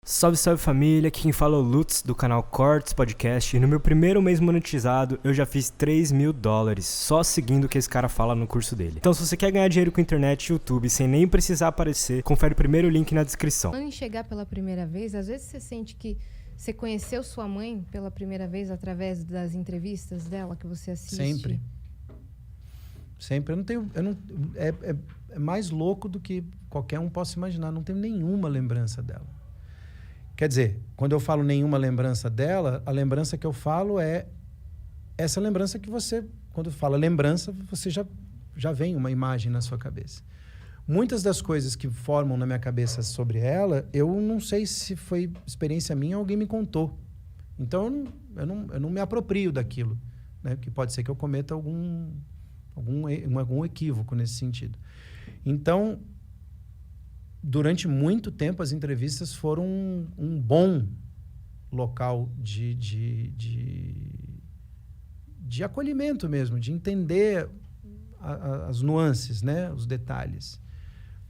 Salve, salve família, aqui quem fala é o Lutz do canal Cortes Podcast e no meu primeiro mês monetizado eu já fiz $3.000 só seguindo o que esse cara fala no curso dele. Então se você quer ganhar dinheiro com internet e YouTube sem nem precisar aparecer, confere o primeiro link na descrição. Quando chegar pela primeira vez, às vezes você sente que você conheceu sua mãe pela primeira vez através das entrevistas dela que você assiste? Sempre. Sempre. É mais louco do que qualquer um possa imaginar. Não tenho nenhuma lembrança dela. Quer dizer, quando eu falo nenhuma lembrança dela, a lembrança que eu falo é essa lembrança que você, quando fala lembrança, você já vem uma imagem na sua cabeça. Muitas das coisas que formam na minha cabeça sobre ela, eu não sei se foi experiência minha ou alguém me contou. Então, eu não me aproprio daquilo, né? Porque pode ser que eu cometa algum equívoco nesse sentido. Então, durante muito tempo, as entrevistas foram um bom local de acolhimento mesmo, de entender as nuances, né? Os detalhes.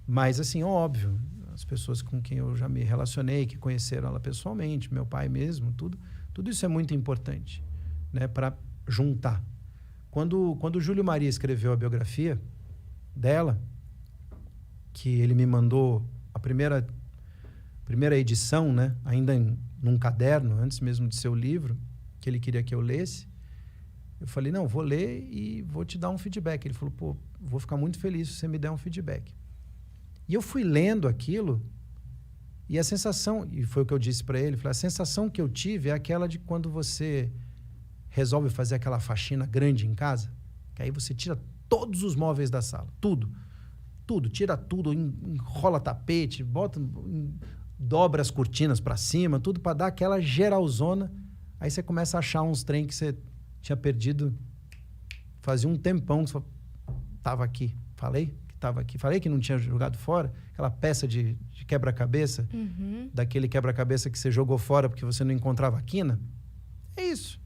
Mas, assim, óbvio, as pessoas com quem eu já me relacionei, que conheceram ela pessoalmente, meu pai mesmo, tudo isso é muito importante, né? Para juntar. Quando o Júlio Maria escreveu a biografia dela, que ele me mandou a primeira edição, né? Ainda num caderno, antes mesmo de ser o livro, que ele queria que eu lesse, eu falei, não, vou ler e vou te dar um feedback. Ele falou, pô, vou ficar muito feliz se você me der um feedback. E eu fui lendo aquilo e a sensação, e foi o que eu disse para ele, falei, a sensação que eu tive é aquela de quando você resolve fazer aquela faxina grande em casa, que aí você tira todos os móveis da sala, tudo, tira tudo, enrola tapete, dobra as cortinas para cima, tudo para dar aquela geralzona. Aí você começa a achar uns trem que você tinha perdido fazia um tempão que você estava aqui. Falei que estava aqui. Falei que não tinha jogado fora. Aquela peça de quebra-cabeça, daquele quebra-cabeça que você jogou fora porque você não encontrava a quina. É isso.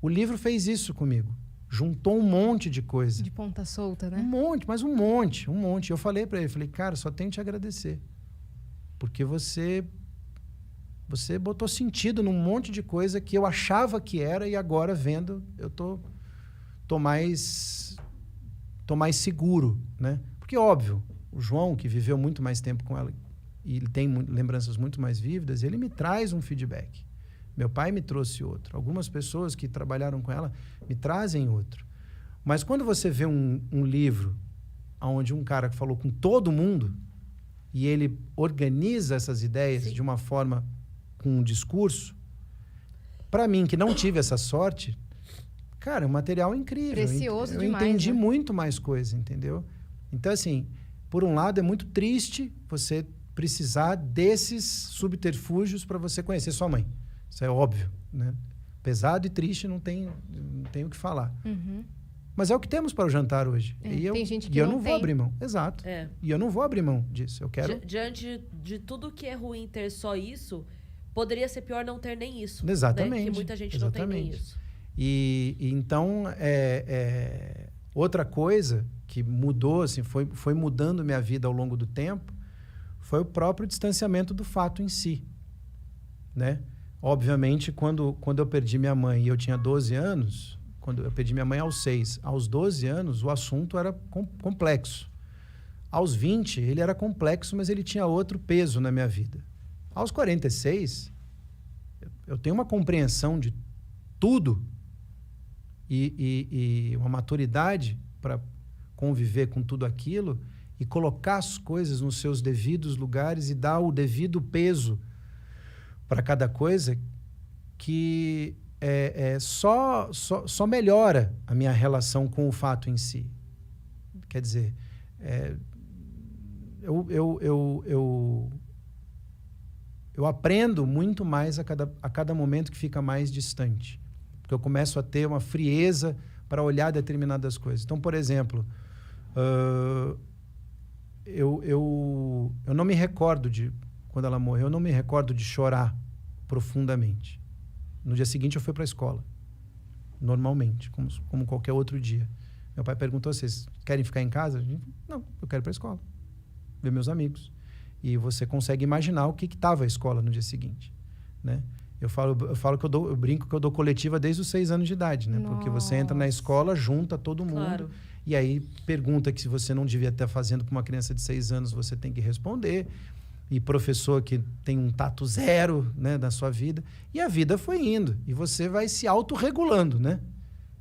O livro fez isso comigo. Juntou um monte de coisa. De ponta solta, né? Um monte, mas um monte. Eu falei para ele, falei, cara, só tenho que te agradecer. Porque você botou sentido num monte de coisa que eu achava que era e agora vendo, eu tô mais seguro, né? Porque, óbvio, o João, que viveu muito mais tempo com ela e ele tem lembranças muito mais vívidas, ele me traz um feedback. Meu pai me trouxe outro. Algumas pessoas que trabalharam com ela me trazem outro. Mas quando você vê um livro onde um cara que falou com todo mundo e ele organiza essas ideias de uma forma, com um discurso, para mim, que não tive essa sorte, cara, é um material incrível. Precioso demais, eu entendi né? muito mais coisa, entendeu? Então, assim, por um lado, é muito triste você precisar desses subterfúgios para você conhecer sua mãe. Isso é óbvio, né? Pesado e triste, não tem o que falar. Mas é o que temos para o jantar hoje. Tem gente que não vou abrir mão. Exato. É. E eu não vou abrir mão disso. Eu quero... Diante de tudo que é ruim ter só isso, poderia ser pior não ter nem isso. Exatamente. Né? Que muita gente não tem nem isso. E então, outra coisa que mudou, assim, foi mudando minha vida ao longo do tempo, foi o próprio distanciamento do fato em si, né? Obviamente, quando eu perdi minha mãe e eu tinha 12 anos, quando eu perdi minha mãe aos 6, aos 12 anos, o assunto era complexo. Aos 20, ele era complexo, mas ele tinha outro peso na minha vida. Aos 46, eu tenho uma compreensão de tudo e uma maturidade para conviver com tudo aquilo e colocar as coisas nos seus devidos lugares e dar o devido peso para cada coisa, que só melhora a minha relação com o fato em si. Quer dizer, eu aprendo muito mais a cada momento que fica mais distante, porque eu começo a ter uma frieza para olhar determinadas coisas. Então, por exemplo, eu não me recordo quando ela morreu, eu não me recordo de chorar profundamente. No dia seguinte eu fui para a escola, normalmente, como qualquer outro dia. Meu pai perguntou, vocês querem ficar em casa? Não, eu quero ir para a escola, ver meus amigos. E você consegue imaginar o que estava a escola no dia seguinte, né? Eu falo que eu brinco que eu dou coletiva desde os 6 anos de idade, né? Porque você entra na escola, junta todo mundo, Claro. e aí pergunta que se você não devia estar fazendo para uma criança de 6 anos, você tem que responder. E professor que tem um tato zero, né, na sua vida. E a vida foi indo. E você vai se autorregulando, né?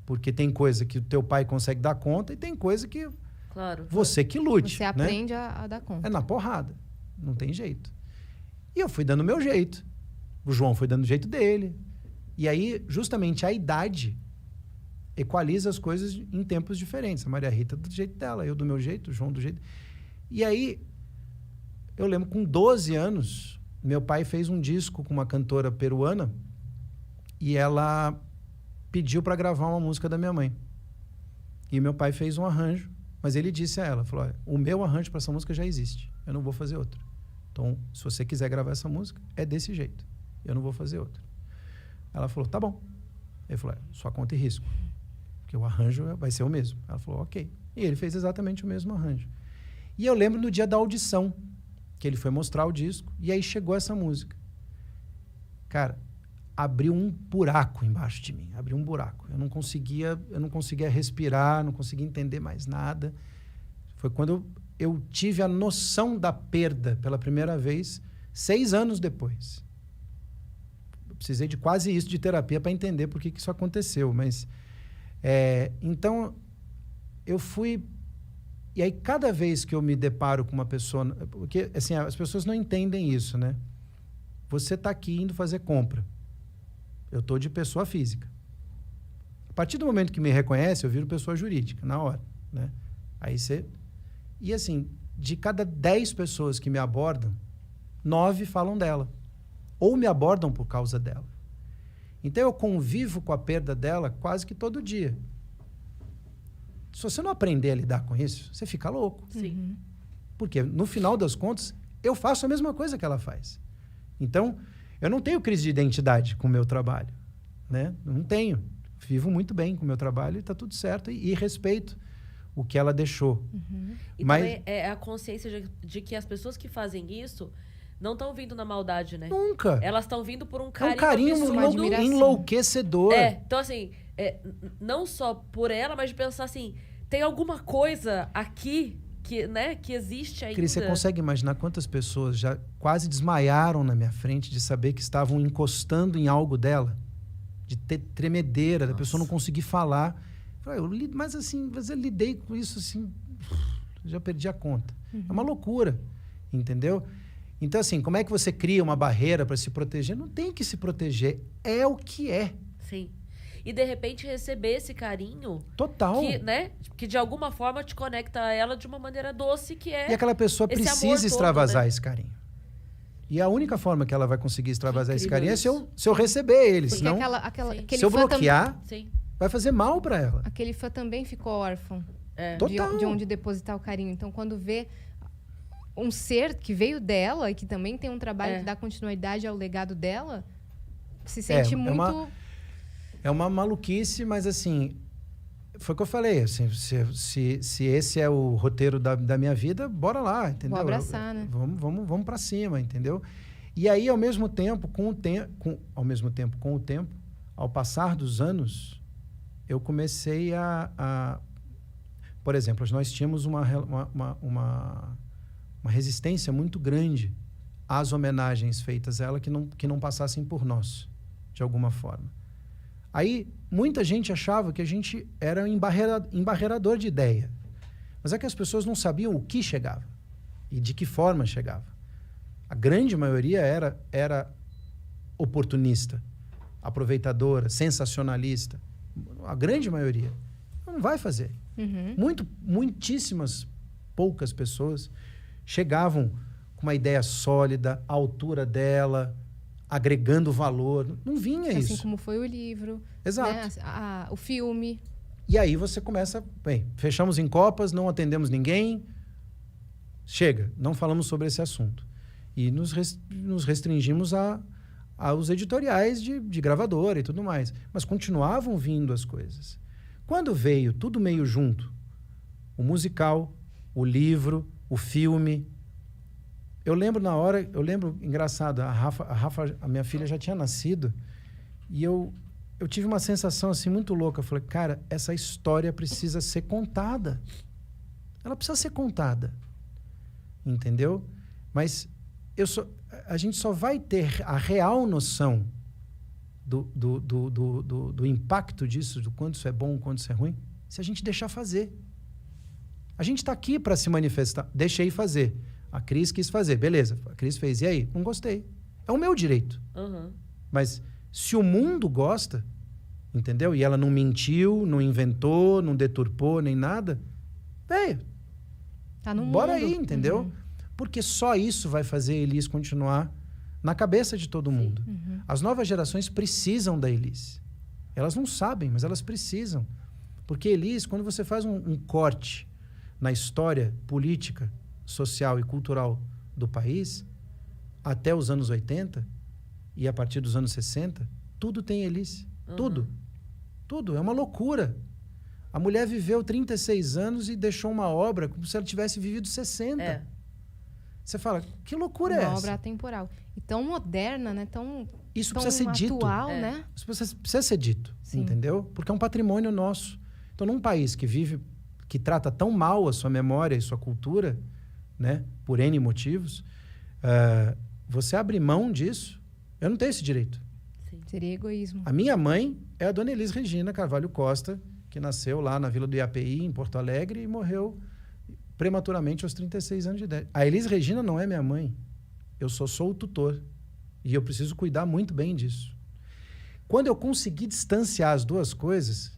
Porque tem coisa que o teu pai consegue dar conta e tem coisa que Claro. você que lute. Você né? aprende a dar conta. É na porrada. Não tem jeito. E eu fui dando o meu jeito. O João foi dando o jeito dele. E aí, justamente, a idade equaliza as coisas em tempos diferentes. A Maria Rita do jeito dela, eu do meu jeito, o João do jeito... E aí, eu lembro, com 12 anos, meu pai fez um disco com uma cantora peruana e ela pediu para gravar uma música da minha mãe. E meu pai fez um arranjo, mas ele disse a ela, falou, olha, o meu arranjo para essa música já existe, eu não vou fazer outro. Então, se você quiser gravar essa música, é desse jeito. Eu não vou fazer outro. Ela falou, tá bom. Ele falou, sua conta e risco. Porque o arranjo vai ser o mesmo. Ela falou, ok. E ele fez exatamente o mesmo arranjo. E eu lembro no dia da audição, que ele foi mostrar o disco, e aí chegou essa música. Cara, abriu um buraco embaixo de mim. Abriu um buraco. Eu não conseguia respirar, não conseguia entender mais nada. Foi quando eu tive a noção da perda pela primeira vez, 6 anos depois. Eu precisei de quase isso de terapia para entender por que isso aconteceu. Mas, então, eu fui... E aí, cada vez que eu me deparo com uma pessoa... Porque, assim, as pessoas não entendem isso, né? Você está aqui indo fazer compra. Eu estou de pessoa física. A partir do momento que me reconhece, eu viro pessoa jurídica, na hora, né? Aí você... E, assim, de cada 10 pessoas que me abordam, 9 falam dela. Ou me abordam por causa dela. Então, eu convivo com a perda dela quase que todo dia. Se você não aprender a lidar com isso, você fica louco. Sim. Porque, no final das contas, eu faço a mesma coisa que ela faz. Então, eu não tenho crise de identidade com o meu trabalho, né? Não tenho. Vivo muito bem com o meu trabalho e está tudo certo. E respeito o que ela deixou. E Mas também é a consciência de que as pessoas que fazem isso não estão vindo na maldade, né? nunca. Elas estão vindo por um É carinho, um carinho absurdo. enlouquecedor. Então assim, não só por ela, mas de pensar assim, tem alguma coisa aqui que, né, que existe ainda. Cris, você consegue imaginar quantas pessoas já quase desmaiaram na minha frente de saber que estavam encostando em algo dela? De ter tremedeira, da pessoa não conseguir falar. Mas assim, eu lidei com isso assim, já perdi a conta. É uma loucura, entendeu? Então, assim, como é que você cria uma barreira para se proteger? Não tem que se proteger, é o que é. Sim. E, de repente, receber esse carinho... Total. Que, né, que, de alguma forma, te conecta a ela de uma maneira doce, que é... E aquela pessoa esse amor precisa todo, extravasar né? esse carinho. E a única forma que ela vai conseguir extravasar esse incrível carinho é isso. se eu receber ele. Porque Senão, aquele se eu fã bloquear, Sim. vai fazer mal para ela. aquele fã também ficou órfão Total. de onde depositar o carinho. Então, quando vê um ser que veio dela e que também tem um trabalho que dá continuidade ao legado dela, se sente muito... É uma maluquice, mas assim, foi o que eu falei. Assim, se esse é o roteiro da minha vida, bora lá, entendeu? Vou abraçar, né? Vamos para cima, entendeu? E aí, ao mesmo tempo, com o tempo, ao passar dos anos, eu comecei por exemplo, nós tínhamos uma resistência muito grande às homenagens feitas a ela que não passassem por nós, de alguma forma. Aí, muita gente achava que a gente era embarreador de ideia. Mas é que as pessoas não sabiam o que chegava e de que forma chegava. A grande maioria era oportunista, aproveitadora, sensacionalista. A grande maioria não vai fazer. Muitíssimas poucas pessoas chegavam com uma ideia sólida, à altura dela, agregando valor. Não vinha isso. Assim como foi o livro. Exato. Né? O filme. E aí você começa... Bem, fechamos em copas, não atendemos ninguém. Chega, não falamos sobre esse assunto. E nos restringimos aos editoriais de gravadora e tudo mais. Mas continuavam vindo as coisas. Quando veio tudo meio junto, o musical, o livro, o filme, eu lembro na hora, engraçado, a Rafa, a minha filha já tinha nascido, e eu tive uma sensação assim muito louca. Eu falei, cara, essa história precisa ser contada. Ela precisa ser contada. Entendeu? Mas a gente só vai ter a real noção do impacto disso, do quanto isso é bom, quanto isso é ruim, se a gente deixar fazer. A gente está aqui para se manifestar. Deixei fazer. A Cris quis fazer. Beleza. A Cris fez. E aí? Não gostei. É o meu direito. Mas se o mundo gosta, entendeu? E ela não mentiu, não inventou, não deturpou, nem nada, tá no bora mundo. aí, entendeu? Porque só isso vai fazer a Elis continuar na cabeça de todo mundo. As novas gerações precisam da Elis. Elas não sabem, mas elas precisam. Porque Elis, quando você faz um corte na história política, social e cultural do país, até os anos 80 e a partir dos anos 60, tudo tem Elis. Tudo. Tudo. É uma loucura. A mulher viveu 36 anos e deixou uma obra como se ela tivesse vivido 60. Você fala, que loucura é essa? Uma obra atemporal. E tão moderna, né? Isso tão precisa ser dito. Atual, né? Isso precisa ser dito, entendeu? Porque é um patrimônio nosso. Então, num país que trata tão mal a sua memória e sua cultura, né? Por N motivos, você abrir mão disso, eu não tenho esse direito. Seria egoísmo. A minha mãe é a dona Elis Regina Carvalho Costa, que nasceu lá na Vila do IAPI, em Porto Alegre, e morreu prematuramente aos 36 anos de idade. A Elis Regina não é minha mãe. Eu sou o tutor. E eu preciso cuidar muito bem disso. Quando eu consegui distanciar as duas coisas,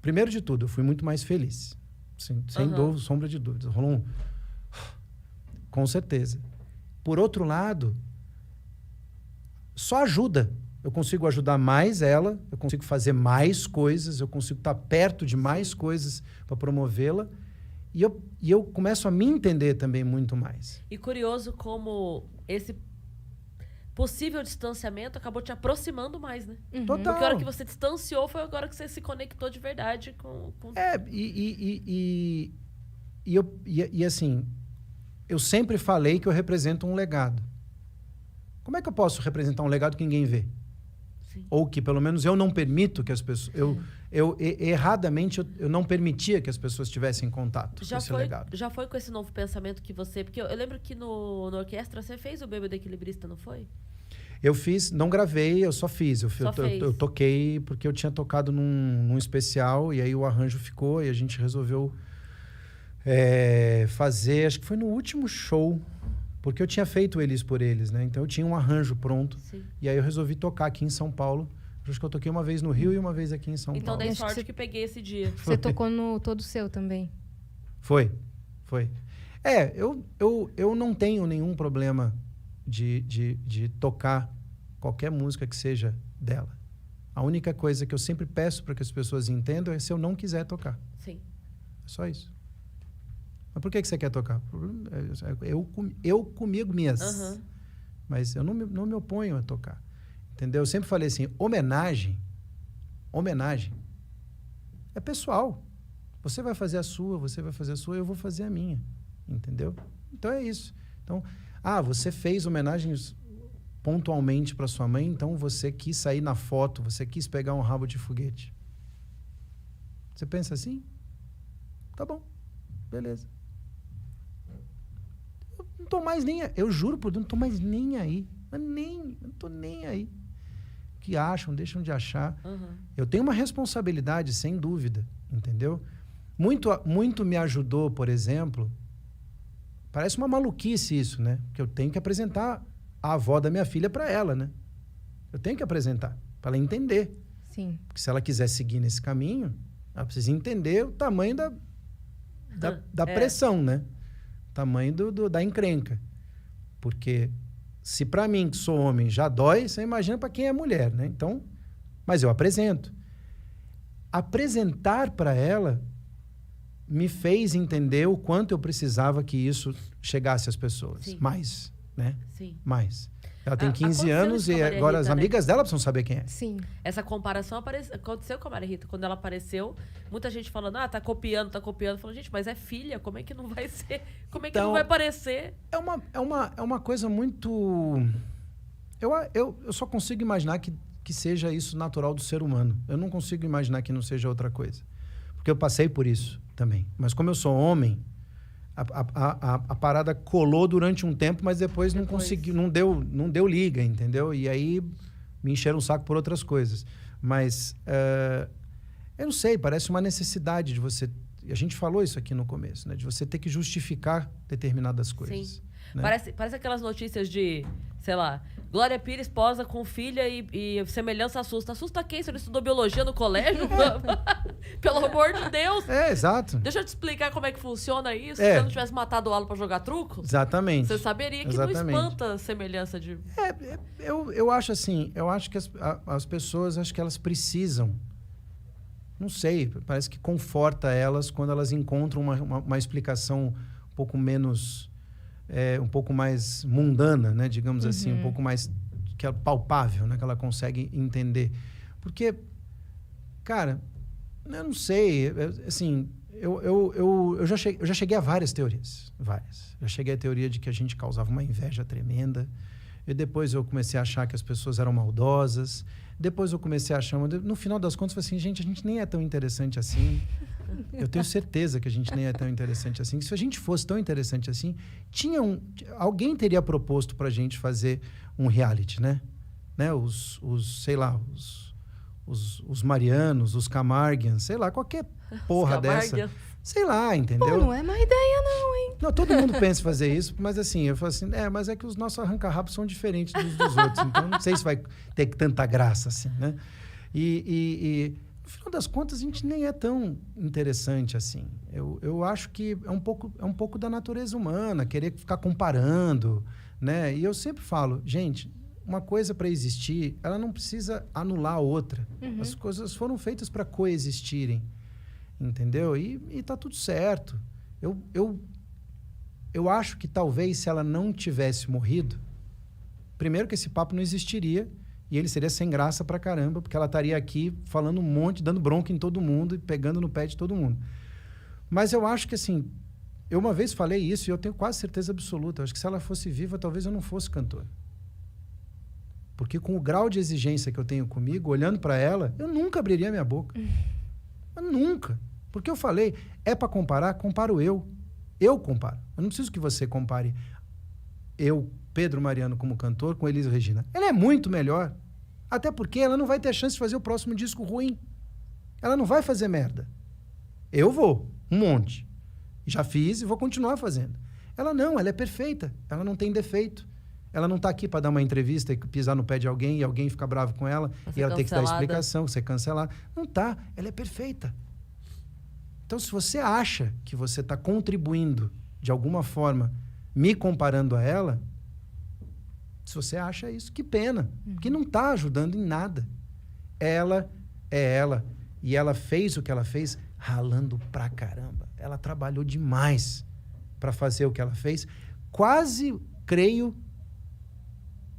primeiro de tudo, eu fui muito mais feliz. Sem sombra de dúvidas. Rolou com certeza. Por outro lado, só ajuda. Eu consigo ajudar mais ela, eu consigo fazer mais coisas, eu consigo estar perto de mais coisas para promovê-la. E eu começo a me entender também muito mais. E curioso como esse possível distanciamento acabou te aproximando mais, né? Total. Porque a hora que você distanciou foi agora que você se conectou de verdade com... E assim, eu sempre falei que eu represento um legado. Como é que eu posso representar um legado que ninguém vê? Sim. Ou que, pelo menos, eu não permito que as pessoas... Erradamente, eu não permitia que as pessoas tivessem contato com esse legado. Já foi com esse novo pensamento que você... Porque eu lembro que no orquestra você fez o Bêbado Equilibrista, não foi? Eu fiz, não gravei, eu só fiz. Eu toquei porque eu tinha tocado num especial e aí o arranjo ficou e a gente resolveu fazer... Acho que foi no último show, porque eu tinha feito Eles por Eles, né? Então eu tinha um arranjo pronto. Sim. E aí eu resolvi tocar aqui em São Paulo. Acho que eu toquei uma vez no Rio e uma vez aqui em São Paulo. Então dei sorte que peguei esse dia. Você tocou no Todo Seu também. Foi. Eu não tenho nenhum problema de tocar qualquer música que seja dela. A única coisa que eu sempre peço para que as pessoas entendam é se eu não quiser tocar. Sim. É só isso. Mas por que você quer tocar? Eu comigo mesmo. Mas eu não me oponho a tocar. Entendeu? Eu sempre falei assim, homenagem é pessoal. Você vai fazer a sua, eu vou fazer a minha. Entendeu? Então é isso. Então, você fez homenagens pontualmente para sua mãe, então você quis sair na foto, você quis pegar um rabo de foguete. Você pensa assim? Tá bom. Beleza. Eu não tô mais nem aí. Eu juro por Deus, não tô mais nem aí. Eu não tô nem aí. Que acham, deixam de achar. Eu tenho uma responsabilidade, sem dúvida, entendeu? Muito me ajudou, por exemplo, parece uma maluquice isso, né? Que eu tenho que apresentar a avó da minha filha para ela, né? Eu tenho que apresentar, para ela entender. Sim. Porque se ela quiser seguir nesse caminho, ela precisa entender o tamanho da pressão, né? O tamanho da encrenca. Porque... se para mim, que sou homem, já dói, você imagina para quem é mulher, né? Então, mas eu apresento. Apresentar para ela me fez entender o quanto eu precisava que isso chegasse às pessoas. Sim. Mais, né? Sim. Mais. Ela tem 15 anos e agora as amigas dela precisam saber quem é. Sim. Essa comparação aconteceu com a Maria Rita. Quando ela apareceu, muita gente falando, tá copiando. Falando, gente, mas é filha, como é que não vai ser? Como é que não vai parecer? É uma coisa muito... Eu só consigo imaginar que seja isso natural do ser humano. Eu não consigo imaginar que não seja outra coisa. Porque eu passei por isso também. Mas como eu sou homem, a parada colou durante um tempo, mas depois não consegui, não deu liga, entendeu? E aí me encheram o saco por outras coisas. Mas eu não sei, parece uma necessidade de você... A gente falou isso aqui no começo, né? De você ter que justificar determinadas coisas. Sim. Né? Parece aquelas notícias de, sei lá, Glória Pires posa com filha e semelhança assusta. Assusta quem? Você não estudou biologia no colégio? Pelo amor de Deus! Exato. Deixa eu te explicar como é que funciona isso. Se eu não tivesse matado o Alan pra jogar truco... Exatamente. Você saberia que não espanta a semelhança de... Eu acho assim, eu acho que as pessoas, acho que elas precisam... Não sei, parece que conforta elas quando elas encontram uma explicação um pouco menos... um pouco mais mundana, né? Digamos assim, um pouco mais que é palpável, né? Que ela consegue entender. Porque, cara, eu não sei, assim, eu já cheguei a várias teorias, várias. Já cheguei à teoria de que a gente causava uma inveja tremenda, e depois eu comecei a achar que as pessoas eram maldosas, depois eu comecei a achar... No final das contas, eu falei assim, gente, a gente nem é tão interessante assim. Eu tenho certeza que a gente nem é tão interessante assim. Se a gente fosse tão interessante assim, alguém teria proposto pra gente fazer um reality, né? Sei lá, os Marianos, os Camarguians, sei lá, qualquer porra dessa. Sei lá, entendeu? Pô, não é má ideia não, hein? Não, todo mundo pensa em fazer isso, mas assim, eu falo assim, mas é que os nossos arranca-rabos são diferentes dos outros, então não sei se vai ter tanta graça assim, né? E no final das contas, a gente nem é tão interessante assim. Eu acho que é um pouco da natureza humana, querer ficar comparando, né? E eu sempre falo, gente, uma coisa para existir, ela não precisa anular a outra. As coisas foram feitas para coexistirem, entendeu? E tá tudo certo. Eu acho que talvez se ela não tivesse morrido, primeiro que esse papo não existiria, e ele seria sem graça pra caramba, porque ela estaria aqui falando um monte, dando bronca em todo mundo e pegando no pé de todo mundo. Mas eu acho que, assim, eu uma vez falei isso e eu tenho quase certeza absoluta. Eu acho que se ela fosse viva, talvez eu não fosse cantor. Porque com o grau de exigência que eu tenho comigo, olhando pra ela, eu nunca abriria minha boca. Eu nunca. Porque eu falei, pra comparar, comparo eu. Eu comparo. Eu não preciso que você compare eu, Pedro Mariano, como cantor, com Elis Regina. Ela é muito melhor. Até porque ela não vai ter chance de fazer o próximo disco ruim. Ela não vai fazer merda. Eu vou. Um monte. Já fiz e vou continuar fazendo. Ela não, ela é perfeita. Ela não tem defeito. Ela não tá aqui para dar uma entrevista e pisar no pé de alguém e alguém ficar bravo com ela e ela ter que dar explicação, ser cancelada. Não tá. Ela é perfeita. Então, se você acha que você está contribuindo de alguma forma, me comparando a ela, se você acha isso, que pena. Porque não está ajudando em nada. Ela é ela. E ela fez o que ela fez ralando pra caramba. Ela trabalhou demais para fazer o que ela fez. Quase, creio,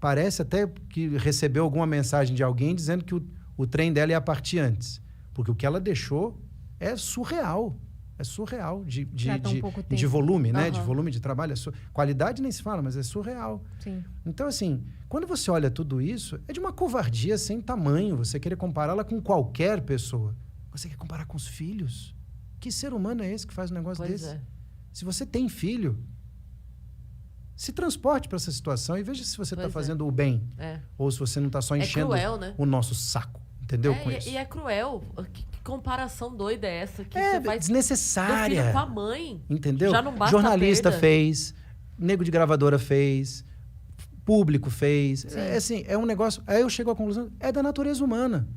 parece até que recebeu alguma mensagem de alguém dizendo que o trem dela ia partir antes. Porque o que ela deixou é surreal. É surreal de volume, né? De volume de trabalho. Qualidade nem se fala, mas é surreal. Sim. Então, assim, quando você olha tudo isso, é de uma covardia sem tamanho você querer compará-la com qualquer pessoa. Você quer comparar com os filhos? Que ser humano é esse que faz um negócio desse? É. Se você tem filho, se transporte para essa situação e veja se você está fazendo o bem. Ou se você não está só enchendo o nosso saco. Entendeu? Com isso. E é cruel. Que comparação doida é essa? Que você faz desnecessária. Do filho com a mãe. Entendeu? Já não basta jornalista fez, nego de gravadora fez, público fez. Assim, é um negócio... Aí eu chego à conclusão, é da natureza humana.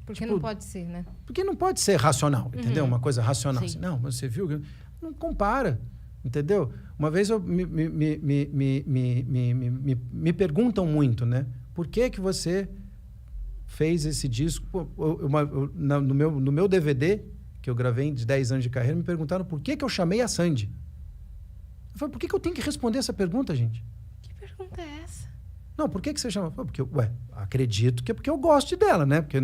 Porque não pode ser, né? Porque não pode ser racional, entendeu? Uma coisa racional. Assim, não, mas você viu? Não compara, entendeu? Uma vez me perguntam muito, né? Por que você fez esse disco? No meu DVD, que eu gravei de 10 anos de carreira, me perguntaram por que eu chamei a Sandy. Eu falei, por que eu tenho que responder essa pergunta, gente? Que pergunta é essa? Não, por que você chama? Porque, acredito que é porque eu gosto dela, né? Porque...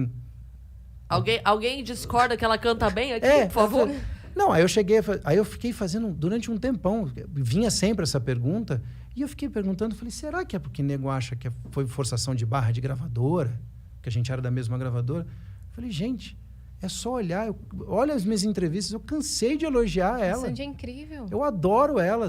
Alguém discorda que ela canta bem aqui, por favor? Não, aí eu fiquei fazendo durante um tempão, vinha sempre essa pergunta, e eu fiquei perguntando, falei, será que é porque nego acha que foi forçação de barra de gravadora? Que a gente era da mesma gravadora? Falei, gente, é só olhar, olha as minhas entrevistas, eu cansei de elogiar ela. Sandy é incrível. Eu adoro ela,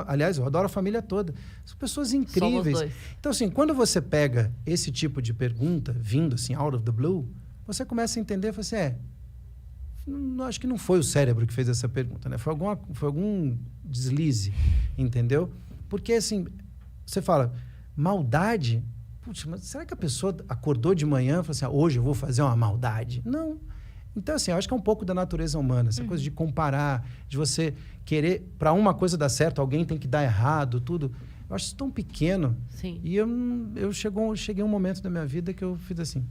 aliás, eu adoro a família toda. São pessoas incríveis. Somos dois. Então, assim, quando você pega esse tipo de pergunta, vindo assim, out of the blue, você começa a entender, fala assim, acho que não foi o cérebro que fez essa pergunta, né? Foi algum deslize, entendeu? Porque, assim, você fala, maldade? Putz, mas será que a pessoa acordou de manhã e falou assim, hoje eu vou fazer uma maldade? Não. Então, assim, eu acho que é um pouco da natureza humana, essa coisa de comparar, de você querer, para uma coisa dar certo, alguém tem que dar errado, tudo. Eu acho isso tão pequeno. Sim. E eu cheguei um momento da minha vida que eu fiz assim...